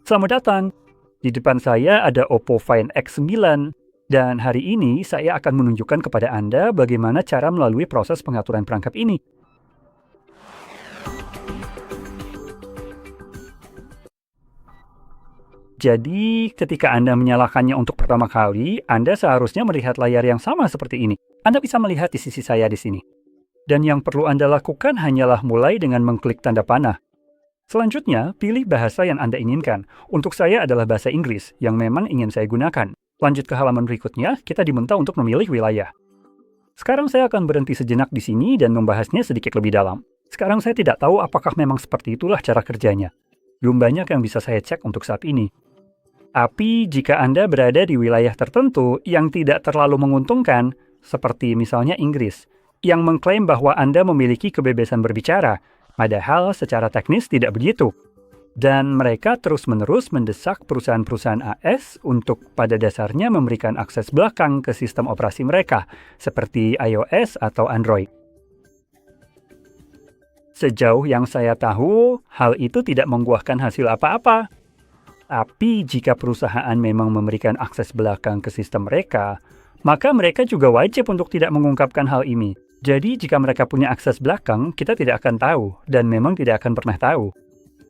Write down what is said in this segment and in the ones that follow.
Selamat datang! Di depan saya ada Oppo Find X9, dan hari ini saya akan menunjukkan kepada Anda bagaimana cara melalui proses pengaturan perangkat ini. Jadi, ketika Anda menyalakannya untuk pertama kali, Anda seharusnya melihat layar yang sama seperti ini. Anda bisa melihat di sisi saya di sini. Dan yang perlu Anda lakukan hanyalah mulai dengan mengklik tanda panah. Selanjutnya, pilih bahasa yang Anda inginkan. Untuk saya adalah bahasa Inggris, yang memang ingin saya gunakan. Lanjut ke halaman berikutnya, kita diminta untuk memilih wilayah. Sekarang saya akan berhenti sejenak di sini dan membahasnya sedikit lebih dalam. Sekarang saya tidak tahu apakah memang seperti itulah cara kerjanya. Belum banyak yang bisa saya cek untuk saat ini. Tapi jika Anda berada di wilayah tertentu yang tidak terlalu menguntungkan, seperti misalnya Inggris, yang mengklaim bahwa Anda memiliki kebebasan berbicara, padahal secara teknis tidak begitu. Dan mereka terus-menerus mendesak perusahaan-perusahaan AS untuk pada dasarnya memberikan akses belakang ke sistem operasi mereka, seperti iOS atau Android. Sejauh yang saya tahu, hal itu tidak membuahkan hasil apa-apa. Tapi jika perusahaan memang memberikan akses belakang ke sistem mereka, maka mereka juga wajib untuk tidak mengungkapkan hal ini. Jadi jika mereka punya akses belakang, kita tidak akan tahu, dan memang tidak akan pernah tahu.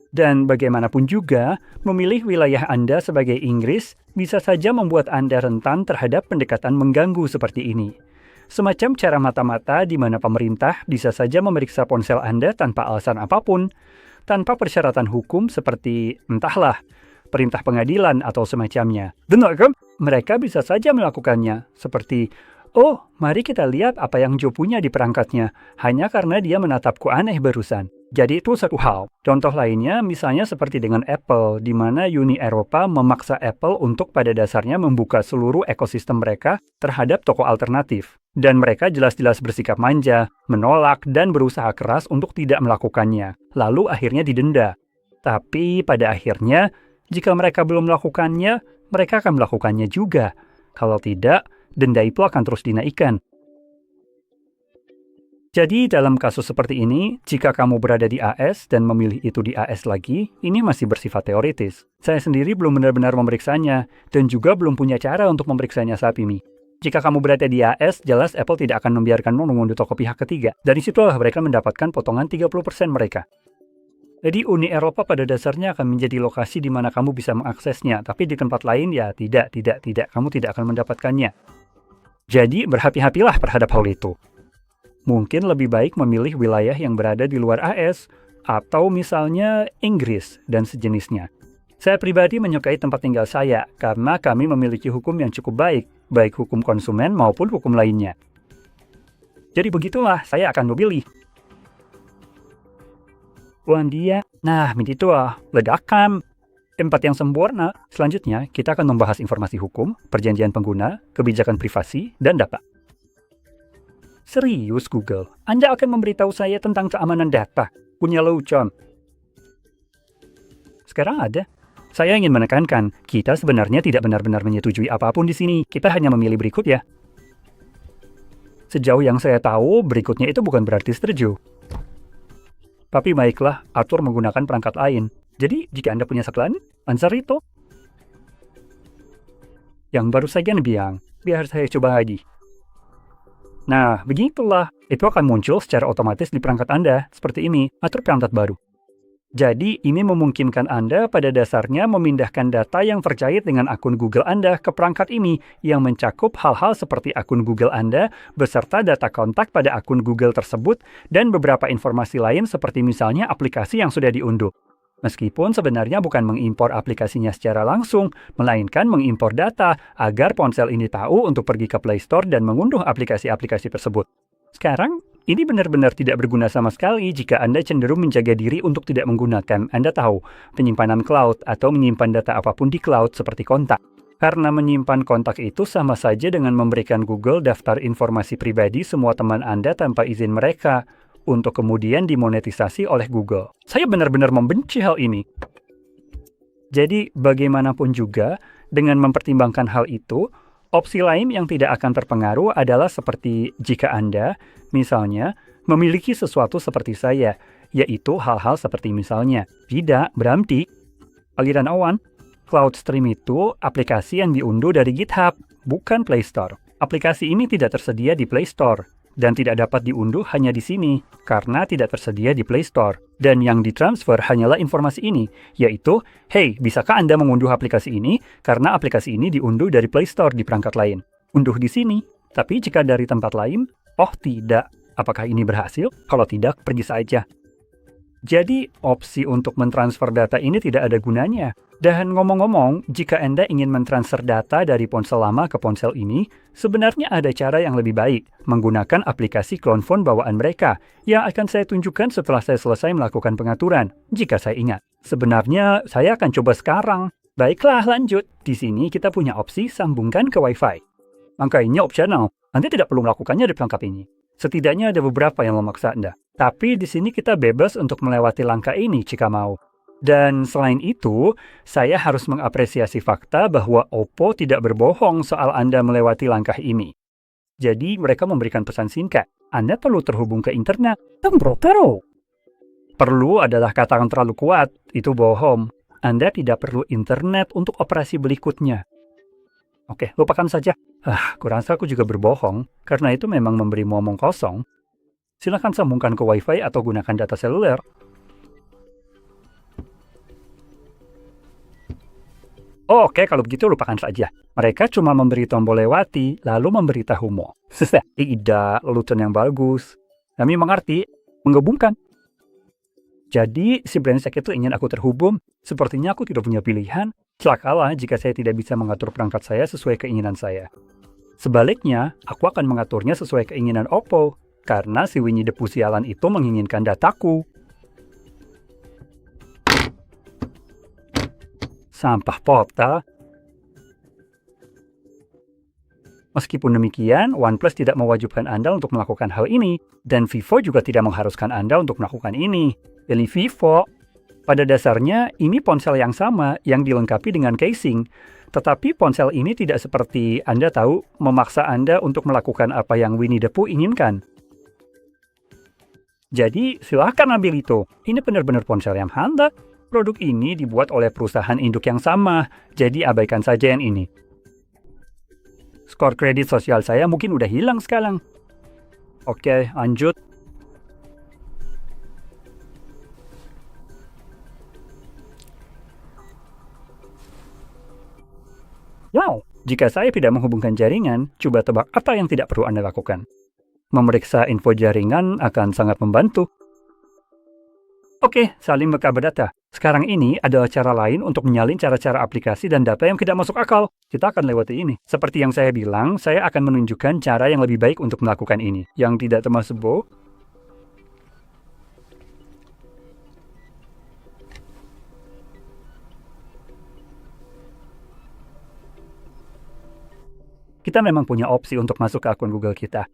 Dan bagaimanapun juga, memilih wilayah Anda sebagai Inggris bisa saja membuat Anda rentan terhadap pendekatan mengganggu seperti ini. Semacam cara mata-mata di mana pemerintah bisa saja memeriksa ponsel Anda tanpa alasan apapun, tanpa persyaratan hukum seperti, entahlah, perintah pengadilan atau semacamnya. Benar kan? Mereka bisa saja melakukannya, seperti, oh, mari kita lihat apa yang Joe punya di perangkatnya, hanya karena dia menatapku aneh barusan. Jadi itu satu hal. Contoh lainnya misalnya seperti dengan Apple, di mana Uni Eropa memaksa Apple untuk pada dasarnya membuka seluruh ekosistem mereka terhadap toko alternatif. Dan mereka jelas-jelas bersikap manja, menolak, dan berusaha keras untuk tidak melakukannya. Lalu akhirnya didenda. Tapi pada akhirnya, jika mereka belum melakukannya, mereka akan melakukannya juga. Kalau tidak, denda itu akan terus dinaikkan. Jadi dalam kasus seperti ini, jika kamu berada di AS dan memilih itu di AS lagi, ini masih bersifat teoritis. Saya sendiri belum benar-benar memeriksanya, dan juga belum punya cara untuk memeriksanya saat ini. Jika kamu berada di AS, jelas Apple tidak akan membiarkanmu mengunduh toko pihak ketiga. Dari situlah mereka mendapatkan potongan 30% mereka. Jadi Uni Eropa pada dasarnya akan menjadi lokasi di mana kamu bisa mengaksesnya, tapi di tempat lain ya tidak, kamu tidak akan mendapatkannya. Jadi berhati-hatilah terhadap hal itu. Mungkin lebih baik memilih wilayah yang berada di luar AS, atau misalnya Inggris dan sejenisnya. Saya pribadi menyukai tempat tinggal saya, karena kami memiliki hukum yang cukup baik hukum konsumen maupun hukum lainnya. Jadi begitulah, saya akan memilih. Dia, nah begitu ledakan. Tempat yang sempurna. Selanjutnya, kita akan membahas informasi hukum, perjanjian pengguna, kebijakan privasi, dan data. Serius Google, Anda akan memberitahu saya tentang keamanan data. Punya lelucon. Sekarang ada. Saya ingin menekankan, kita sebenarnya tidak benar-benar menyetujui apapun di sini. Kita hanya memilih berikut ya. Sejauh yang saya tahu, berikutnya itu bukan berarti setuju. Tapi baiklah, atur menggunakan perangkat lain. Jadi, jika Anda punya seklan, answer itu. Yang baru saja bilang, biar saya coba lagi. Nah, begitulah. Itu akan muncul secara otomatis di perangkat Anda, seperti ini, atur perangkat baru. Jadi, ini memungkinkan Anda pada dasarnya memindahkan data yang terkait dengan akun Google Anda ke perangkat ini, yang mencakup hal-hal seperti akun Google Anda, beserta data kontak pada akun Google tersebut, dan beberapa informasi lain seperti misalnya aplikasi yang sudah diunduh. Meskipun sebenarnya bukan mengimpor aplikasinya secara langsung, melainkan mengimpor data agar ponsel ini tahu untuk pergi ke Play Store dan mengunduh aplikasi-aplikasi tersebut. Sekarang, ini benar-benar tidak berguna sama sekali jika Anda cenderung menjaga diri untuk tidak menggunakan, Anda tahu, penyimpanan cloud atau menyimpan data apapun di cloud seperti kontak. Karena menyimpan kontak itu sama saja dengan memberikan Google daftar informasi pribadi semua teman Anda tanpa izin mereka, untuk kemudian dimonetisasi oleh Google. Saya benar-benar membenci hal ini. Jadi, bagaimanapun juga, dengan mempertimbangkan hal itu, opsi lain yang tidak akan terpengaruh adalah seperti jika Anda, misalnya, memiliki sesuatu seperti saya, yaitu hal-hal seperti misalnya, tidak berarti aliran awan, CloudStream itu aplikasi yang diunduh dari GitHub, bukan Play Store. Aplikasi ini tidak tersedia di Play Store, dan tidak dapat diunduh hanya di sini, karena tidak tersedia di Play Store. Dan yang ditransfer hanyalah informasi ini, yaitu, hey, bisakah Anda mengunduh aplikasi ini? Karena aplikasi ini diunduh dari Play Store di perangkat lain. Unduh di sini, tapi jika dari tempat lain, oh tidak. Apakah ini berhasil? Kalau tidak, pergi saja. Jadi, opsi untuk mentransfer data ini tidak ada gunanya. Dan ngomong-ngomong, jika Anda ingin mentransfer data dari ponsel lama ke ponsel ini, sebenarnya ada cara yang lebih baik, menggunakan aplikasi clone phone bawaan mereka, yang akan saya tunjukkan setelah saya selesai melakukan pengaturan, jika saya ingat. Sebenarnya, saya akan coba sekarang. Baiklah, lanjut. Di sini kita punya opsi sambungkan ke Wi-Fi. Angka ini opsional. Anda tidak perlu melakukannya di perangkat ini. Setidaknya ada beberapa yang memaksa Anda. Tapi di sini kita bebas untuk melewati langkah ini jika mau. Dan selain itu, saya harus mengapresiasi fakta bahwa Oppo tidak berbohong soal Anda melewati langkah ini. Jadi mereka memberikan pesan singkat. Anda perlu terhubung ke internet. Pero. Perlu adalah kata yang terlalu kuat. Itu bohong. Anda tidak perlu internet untuk operasi berikutnya. Oke, lupakan saja. Kurasa aku juga berbohong, karena itu memang memberi omong kosong. Silakan sambungkan ke Wi-Fi atau gunakan data seluler. Oke, kalau begitu lupakan saja. Mereka cuma memberi tombol lewati, lalu memberitahumu. Tidak, lelucon yang bagus. Kami mengerti, menggabungkan. Jadi, si brengsek itu ingin aku terhubung. Sepertinya aku tidak punya pilihan. Celakalah jika saya tidak bisa mengatur perangkat saya sesuai keinginan saya. Sebaliknya, aku akan mengaturnya sesuai keinginan Oppo, karena si Winnie the Pooh sialan itu menginginkan dataku. Sampah pota. Meskipun demikian, OnePlus tidak mewajibkan Anda untuk melakukan hal ini, dan Vivo juga tidak mengharuskan Anda untuk melakukan ini. Pilih Vivo. Pada dasarnya, ini ponsel yang sama yang dilengkapi dengan casing, tetapi ponsel ini tidak seperti Anda tahu memaksa Anda untuk melakukan apa yang Winnie the Pooh inginkan. Jadi, silahkan ambil itu. Ini benar-benar ponsel yang handal. Produk ini dibuat oleh perusahaan induk yang sama, jadi abaikan saja yang ini. Skor kredit sosial saya mungkin udah hilang sekarang. Oke, lanjut. Wow, jika saya tidak menghubungkan jaringan, coba tebak apa yang tidak perlu Anda lakukan. Memeriksa info jaringan akan sangat membantu. Oke, saling berkabar data. Sekarang ini adalah cara lain untuk menyalin cara-cara aplikasi dan data yang tidak masuk akal. Kita akan lewati ini. Seperti yang saya bilang, saya akan menunjukkan cara yang lebih baik untuk melakukan ini. Yang tidak termasuk kita memang punya opsi untuk masuk ke akun Google kita.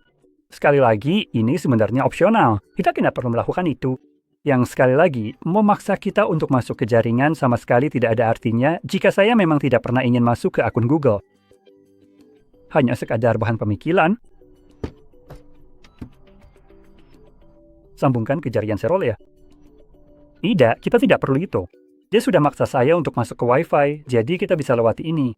Sekali lagi, ini sebenarnya opsional. Kita tidak perlu melakukan itu. Yang sekali lagi, memaksa kita untuk masuk ke jaringan sama sekali tidak ada artinya jika saya memang tidak pernah ingin masuk ke akun Google. Hanya sekadar bahan pemikiran. Sambungkan ke jaringan serolya. Tidak, kita tidak perlu itu. Dia sudah maksa saya untuk masuk ke Wi-Fi, jadi kita bisa lewati ini.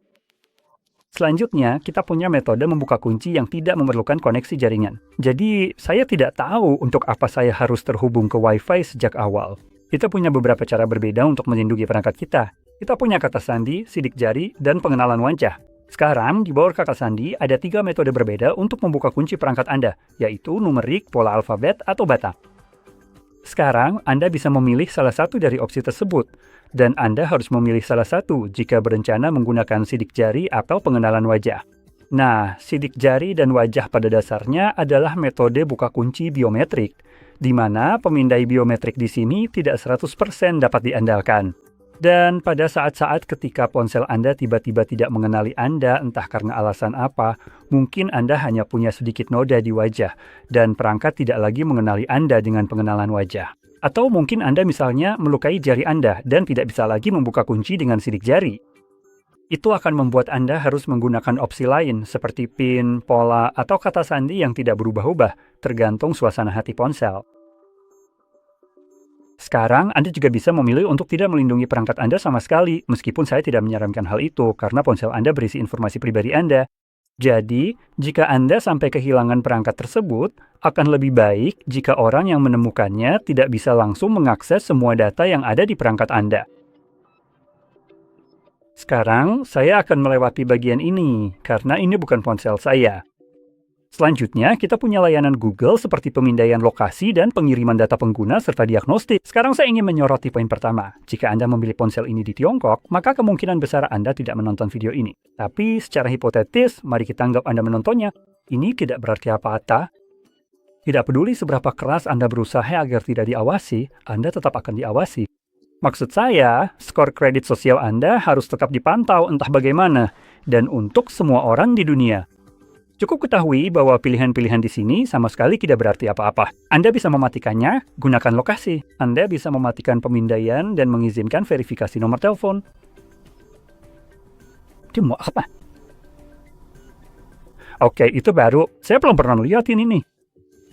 Selanjutnya, kita punya metode membuka kunci yang tidak memerlukan koneksi jaringan. Jadi, saya tidak tahu untuk apa saya harus terhubung ke Wi-Fi sejak awal. Kita punya beberapa cara berbeda untuk melindungi perangkat kita. Kita punya kata sandi, sidik jari, dan pengenalan wajah. Sekarang, di bawah kata sandi, ada 3 metode berbeda untuk membuka kunci perangkat Anda, yaitu numerik, pola alfabet, atau bata. Sekarang, Anda bisa memilih salah satu dari opsi tersebut, dan Anda harus memilih salah satu jika berencana menggunakan sidik jari atau pengenalan wajah. Nah, sidik jari dan wajah pada dasarnya adalah metode buka kunci biometrik, di mana pemindai biometrik di sini tidak 100% dapat diandalkan. Dan pada saat-saat ketika ponsel Anda tiba-tiba tidak mengenali Anda, entah karena alasan apa, mungkin Anda hanya punya sedikit noda di wajah, dan perangkat tidak lagi mengenali Anda dengan pengenalan wajah. Atau mungkin Anda misalnya melukai jari Anda dan tidak bisa lagi membuka kunci dengan sidik jari. Itu akan membuat Anda harus menggunakan opsi lain seperti PIN, pola, atau kata sandi yang tidak berubah-ubah, tergantung suasana hati ponsel. Sekarang, Anda juga bisa memilih untuk tidak melindungi perangkat Anda sama sekali, meskipun saya tidak menyarankan hal itu, karena ponsel Anda berisi informasi pribadi Anda. Jadi, jika Anda sampai kehilangan perangkat tersebut, akan lebih baik jika orang yang menemukannya tidak bisa langsung mengakses semua data yang ada di perangkat Anda. Sekarang, saya akan melewati bagian ini, karena ini bukan ponsel saya. Selanjutnya, kita punya layanan Google seperti pemindaian lokasi dan pengiriman data pengguna serta diagnostik. Sekarang saya ingin menyoroti poin pertama. Jika Anda memilih ponsel ini di Tiongkok, maka kemungkinan besar Anda tidak menonton video ini. Tapi secara hipotetis, mari kita anggap Anda menontonnya. Ini tidak berarti apa-apa. Tidak peduli seberapa keras Anda berusaha agar tidak diawasi, Anda tetap akan diawasi. Maksud saya, skor kredit sosial Anda harus tetap dipantau entah bagaimana, dan untuk semua orang di dunia. Cukup ketahui bahwa pilihan-pilihan di sini sama sekali tidak berarti apa-apa. Anda bisa mematikannya, gunakan lokasi. Anda bisa mematikan pemindaian dan mengizinkan verifikasi nomor telepon. Dia mau apa? Oke, itu baru. Saya belum pernah lihat ini nih.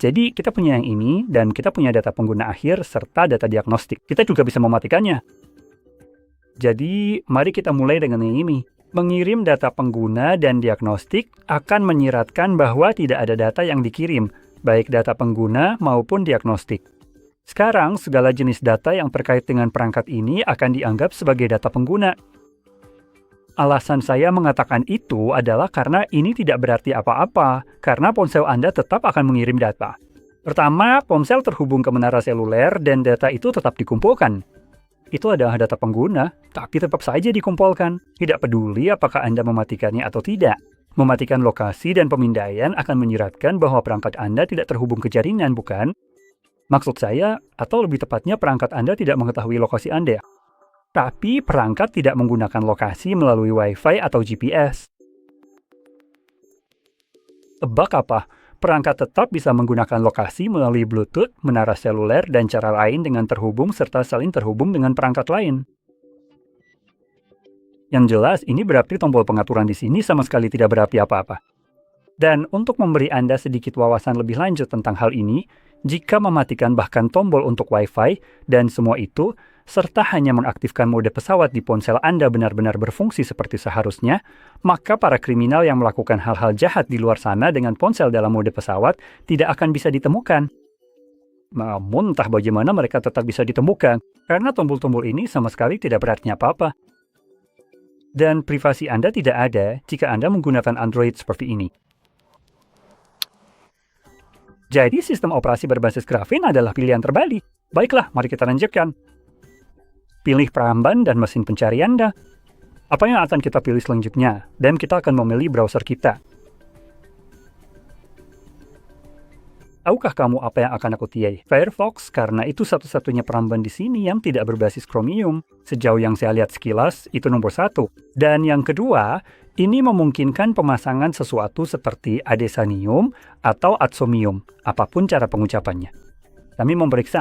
Jadi, kita punya yang ini, dan kita punya data pengguna akhir serta data diagnostik. Kita juga bisa mematikannya. Jadi, mari kita mulai dengan yang ini. Mengirim data pengguna dan diagnostik akan menyiratkan bahwa tidak ada data yang dikirim, baik data pengguna maupun diagnostik. Sekarang, segala jenis data yang terkait dengan perangkat ini akan dianggap sebagai data pengguna. Alasan saya mengatakan itu adalah karena ini tidak berarti apa-apa, karena ponsel Anda tetap akan mengirim data. Pertama, ponsel terhubung ke menara seluler dan data itu tetap dikumpulkan. Itu adalah data pengguna, tapi tetap saja dikumpulkan. Tidak peduli apakah Anda mematikannya atau tidak. Mematikan lokasi dan pemindaian akan menyiratkan bahwa perangkat Anda tidak terhubung ke jaringan, bukan? Maksud saya, atau lebih tepatnya perangkat Anda tidak mengetahui lokasi Anda. Tapi perangkat tidak menggunakan lokasi melalui Wi-Fi atau GPS. Tebak apa? Perangkat tetap bisa menggunakan lokasi melalui Bluetooth, menara seluler, dan cara lain dengan terhubung serta saling terhubung dengan perangkat lain. Yang jelas, ini berarti tombol pengaturan di sini sama sekali tidak berarti apa-apa. Dan untuk memberi Anda sedikit wawasan lebih lanjut tentang hal ini, jika mematikan bahkan tombol untuk Wi-Fi dan semua itu, serta hanya mengaktifkan mode pesawat di ponsel Anda benar-benar berfungsi seperti seharusnya, maka para kriminal yang melakukan hal-hal jahat di luar sana dengan ponsel dalam mode pesawat tidak akan bisa ditemukan. Namun entah bagaimana mereka tetap bisa ditemukan, karena tombol-tombol ini sama sekali tidak berarti apa-apa. Dan privasi Anda tidak ada jika Anda menggunakan Android seperti ini. Jadi sistem operasi berbasis grafin adalah pilihan terbalik. Baiklah, mari kita lanjutkan. Pilih peramban dan mesin pencari Anda. Apa yang akan kita pilih selanjutnya? Dan kita akan memilih browser kita. Tahukah kamu apa yang akan aku pilih? Firefox, karena itu satu-satunya peramban di sini yang tidak berbasis Chromium. Sejauh yang saya lihat sekilas, itu nomor 1. Dan yang kedua, ini memungkinkan pemasangan sesuatu seperti Adesanium atau Atsomium, apapun cara pengucapannya. Kami memeriksa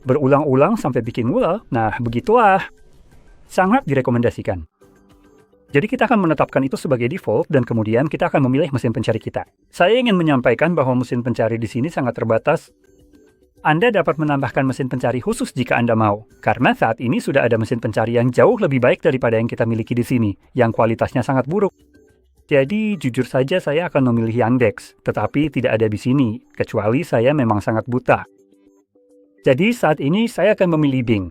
berulang-ulang sampai bikin mual. Nah, begitulah. Sangat direkomendasikan. Jadi kita akan menetapkan itu sebagai default dan kemudian kita akan memilih mesin pencari kita. Saya ingin menyampaikan bahwa mesin pencari di sini sangat terbatas. Anda dapat menambahkan mesin pencari khusus jika Anda mau, karena saat ini sudah ada mesin pencari yang jauh lebih baik daripada yang kita miliki di sini, yang kualitasnya sangat buruk. Jadi, jujur saja saya akan memilih Yandex, tetapi tidak ada di sini, kecuali saya memang sangat buta. Jadi, saat ini saya akan memilih Bing.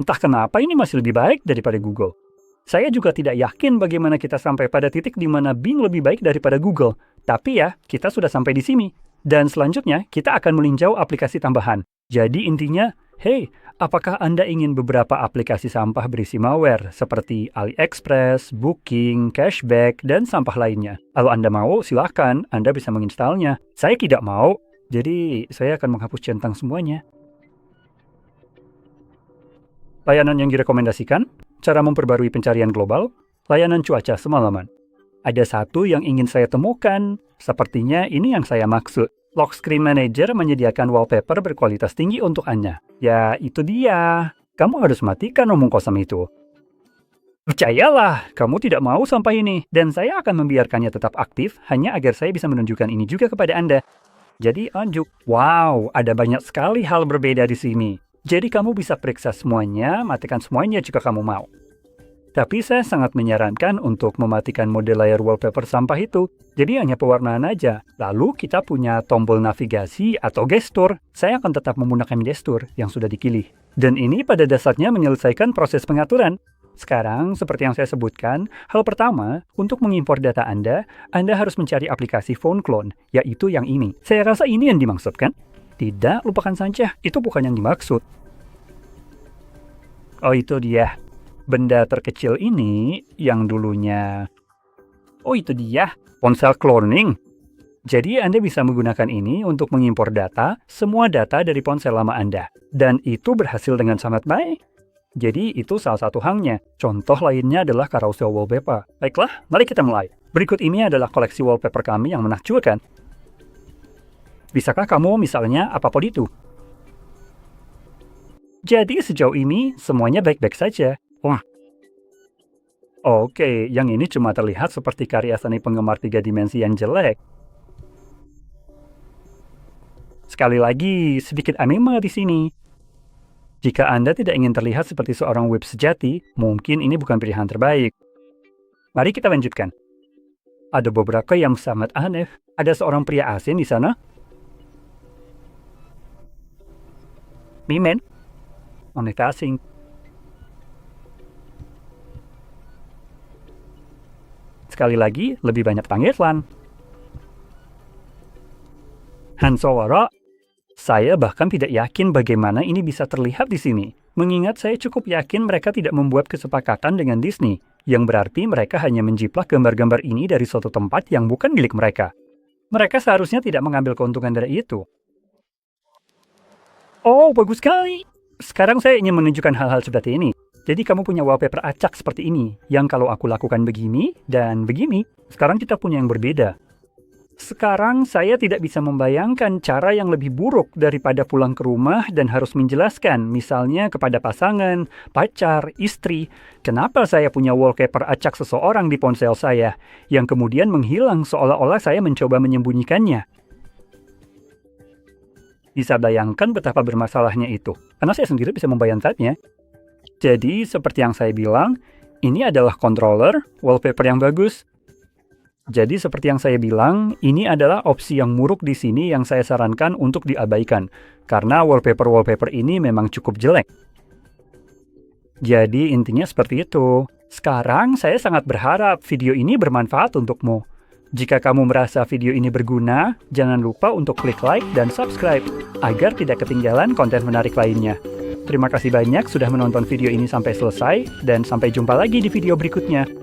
Entah kenapa ini masih lebih baik daripada Google. Saya juga tidak yakin bagaimana kita sampai pada titik di mana Bing lebih baik daripada Google. Tapi ya, kita sudah sampai di sini. Dan selanjutnya, kita akan meninjau aplikasi tambahan. Jadi intinya, hey, apakah Anda ingin beberapa aplikasi sampah berisi malware seperti AliExpress, Booking, Cashback, dan sampah lainnya? Kalau Anda mau, silakan, Anda bisa menginstalnya. Saya tidak mau, jadi saya akan menghapus centang semuanya. Layanan yang direkomendasikan, cara memperbarui pencarian global, layanan cuaca semalaman. Ada satu yang ingin saya temukan, sepertinya ini yang saya maksud. Lock Screen Manager menyediakan wallpaper berkualitas tinggi untuk Anda. Ya, itu dia. Kamu harus matikan omong kosong itu. Percayalah, kamu tidak mau sampai ini, dan saya akan membiarkannya tetap aktif hanya agar saya bisa menunjukkan ini juga kepada Anda. Jadi lanjut. Wow, ada banyak sekali hal berbeda di sini. Jadi kamu bisa periksa semuanya, matikan semuanya jika kamu mau. Tapi saya sangat menyarankan untuk mematikan mode layar wallpaper sampah itu. Jadi hanya pewarnaan aja. Lalu kita punya tombol navigasi atau gestur. Saya akan tetap menggunakan gestur yang sudah dipilih. Dan ini pada dasarnya menyelesaikan proses pengaturan. Sekarang, seperti yang saya sebutkan, hal pertama, untuk mengimpor data Anda harus mencari aplikasi phone clone, yaitu yang ini. Saya rasa ini yang dimaksudkan. Tidak, lupakan saja. Itu bukan yang dimaksud. Oh, itu dia. Benda terkecil ini yang dulunya... Oh, itu dia. Ponsel cloning. Jadi Anda bisa menggunakan ini untuk mengimpor data, semua data dari ponsel lama Anda. Dan itu berhasil dengan sangat baik. Jadi itu salah satu halnya. Contoh lainnya adalah carousel wallpaper. Baiklah, mari kita mulai. Berikut ini adalah koleksi wallpaper kami yang menakjubkan. Bisakah kamu misalnya apapun itu? Jadi sejauh ini semuanya baik-baik saja. Wah. Oke, yang ini cuma terlihat seperti karya seni penggemar 3 dimensi yang jelek. Sekali lagi, sedikit anime di sini. Jika Anda tidak ingin terlihat seperti seorang web sejati, mungkin ini bukan pilihan terbaik. Mari kita lanjutkan. Ada beberapa yang sangat aneh. Ada seorang pria asing di sana. Mimen. Wanita asing. Sekali lagi, lebih banyak pangeran. Hansowara. Saya bahkan tidak yakin bagaimana ini bisa terlihat di sini. Mengingat saya cukup yakin mereka tidak membuat kesepakatan dengan Disney, yang berarti mereka hanya menjiplak gambar-gambar ini dari suatu tempat yang bukan milik mereka. Mereka seharusnya tidak mengambil keuntungan dari itu. Oh, bagus sekali! Sekarang saya ingin menunjukkan hal-hal seperti ini. Jadi kamu punya wallpaper acak seperti ini, yang kalau aku lakukan begini dan begini, sekarang kita punya yang berbeda. Sekarang saya tidak bisa membayangkan cara yang lebih buruk daripada pulang ke rumah dan harus menjelaskan, misalnya kepada pasangan, pacar, istri, kenapa saya punya wallpaper acak seseorang di ponsel saya, yang kemudian menghilang seolah-olah saya mencoba menyembunyikannya. Bisa bayangkan betapa bermasalahnya itu, karena saya sendiri bisa membayangkannya. Jadi, seperti yang saya bilang, ini adalah controller, wallpaper yang bagus. Jadi seperti yang saya bilang, ini adalah opsi yang muruk di sini yang saya sarankan untuk diabaikan, karena wallpaper-wallpaper ini memang cukup jelek. Jadi intinya seperti itu. Sekarang saya sangat berharap video ini bermanfaat untukmu. Jika kamu merasa video ini berguna, jangan lupa untuk klik like dan subscribe, agar tidak ketinggalan konten menarik lainnya. Terima kasih banyak sudah menonton video ini sampai selesai, dan sampai jumpa lagi di video berikutnya.